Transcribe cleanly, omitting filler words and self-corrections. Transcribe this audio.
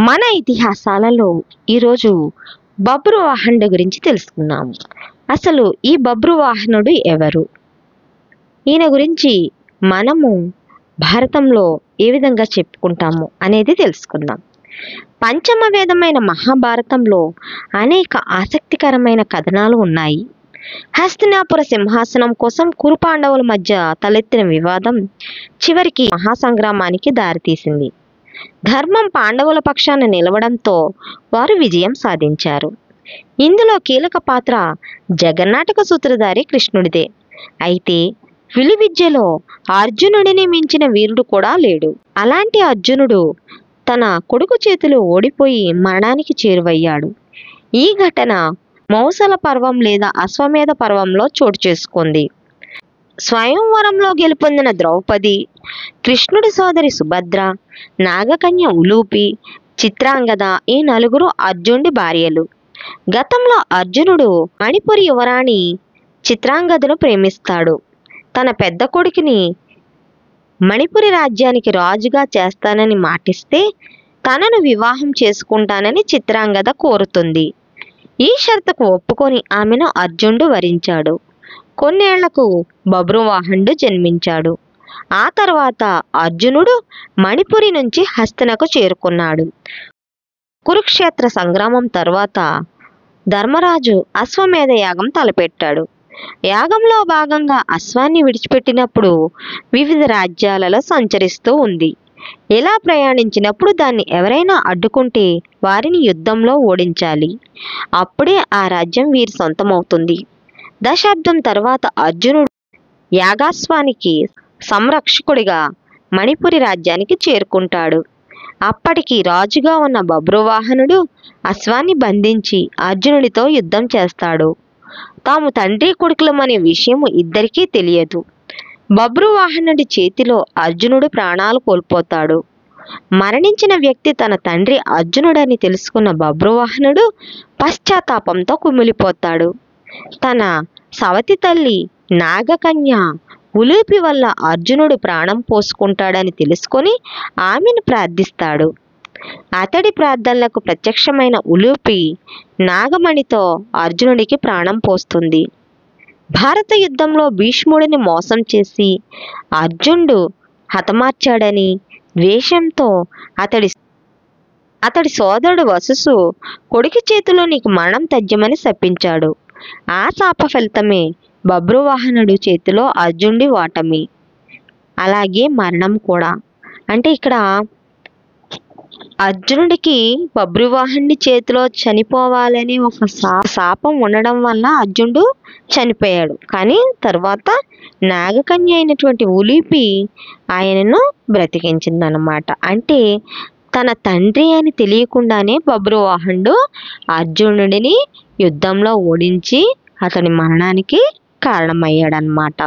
మన ఇతిహాసాలలో ఈరోజు బబ్రువాహనుడి గురించి తెలుసుకున్నాము. అసలు ఈ బబ్రువాహనుడు ఎవరు? ఈయన గురించి మనము భారతంలో ఏ విధంగా చెప్పుకుంటాము అనేది తెలుసుకుందాం. పంచమ వేదమైన మహాభారతంలో అనేక ఆసక్తికరమైన కథనాలు ఉన్నాయి. హస్తినాపుర సింహాసనం కోసం కురు పాండవుల మధ్య తలెత్తిన వివాదం చివరికి మహాసంగ్రామానికి దారితీసింది. ధర్మం పాండవుల పక్షాన నిలవడంతో వారు విజయం సాధించారు. ఇందులో కీలక పాత్ర జగన్నాటక సూత్రధారి కృష్ణుడిదే. అయితే విలువిద్యలో అర్జునుడిని మించిన వీరుడు కూడా లేడు. అలాంటి అర్జునుడు తన కొడుకు చేతిలో ఓడిపోయి మరణానికి చేరువయ్యాడు. ఈ ఘటన మౌసల పర్వం లేదా అశ్వమేధ పర్వంలో చోటు చేసుకుంది. స్వయంవరంలో గెలుపొందిన ద్రౌపది, కృష్ణుడి సోదరి సుభద్ర, నాగకన్య ఉలూపి, చిత్రాంగద ఈ నలుగురు అర్జునుడి భార్యలు. గతంలో అర్జునుడు మణిపురి యువరాణి చిత్రాంగదను ప్రేమిస్తాడు. తన పెద్ద కొడుకుని మణిపురి రాజ్యానికి రాజుగా చేస్తానని మాటిస్తే తనను వివాహం చేసుకుంటానని చిత్రాంగద కోరుతుంది. ఈ షరతుకు ఒప్పుకొని ఆమెను అర్జునుడు వరించాడు. కొన్నేళ్లకు బబ్రువాహనుడు జన్మించాడు. ఆ తర్వాత అర్జునుడు మణిపురి నుంచి హస్తినకు చేరుకున్నాడు. కురుక్షేత్ర సంగ్రామం తర్వాత ధర్మరాజు అశ్వమేధ యాగం తలపెట్టాడు. యాగంలో భాగంగా అశ్వాన్ని విడిచిపెట్టినప్పుడు వివిధ రాజ్యాలలో సంచరిస్తూ ఉంది. ఇలా ప్రయాణించినప్పుడు దాన్ని ఎవరైనా అడ్డుకుంటే వారిని యుద్ధంలో ఓడించాలి. అప్పుడే ఆ రాజ్యం వీరి సొంతమవుతుంది. దశాబ్దం తర్వాత అర్జునుడు యాగాశ్వానికి సంరక్షకుడిగా మణిపురి రాజ్యానికి చేరుకుంటాడు. అప్పటికి రాజుగా ఉన్న బబ్రువాహనుడు అశ్వాన్ని బంధించి అర్జునుడితో యుద్ధం చేస్తాడు. తాము తండ్రి కొడుకులమనే విషయం ఇద్దరికీ తెలియదు. బబ్రువాహనుడి చేతిలో అర్జునుడు ప్రాణాలు కోల్పోతాడు. మరణించిన వ్యక్తి తన తండ్రి అర్జునుడని తెలుసుకున్న బబ్రువాహనుడు పశ్చాత్తాపంతో కుమిలిపోతాడు. తన సవతి తల్లి నాగకన్య ఉలూపి వల్ల అర్జునుడు ప్రాణం పోసుకుంటాడని తెలుసుకొని ఆమెను ప్రార్థిస్తాడు. అతడి ప్రార్థనలకు ప్రత్యక్షమైన ఉలూపి నాగమణితో అర్జునుడికి ప్రాణం పోస్తుంది. భారత యుద్ధంలో భీష్ముడిని మోసం చేసి అర్జునుడు హతమార్చాడని ద్వేషంతో అతడి సోదరుడు వసుసు కొడుకు చేతిలో నీకు మరణం తథ్యమని శపించాడు. ఆ శాప ఫలితమే బబ్రువాహనుడి చేతిలో అర్జునుడి ఓటమి, అలాగే మరణం కూడా. అంటే ఇక్కడ అర్జునుడికి బబ్రువాహనుడి చేతిలో చనిపోవాలని ఒక శాపం ఉండడం వల్ల అర్జునుడు చనిపోయాడు. కానీ తర్వాత నాగకన్య అయినటువంటి ఉలూపి ఆయనను బ్రతికించిందనమాట. అంటే తన తండ్రి అని తెలియకుండానే బబ్రువాహనుడు అర్జునుడిని యుద్ధంలో ఓడించి అతని మరణానికి కారణమయ్యాడనమాట.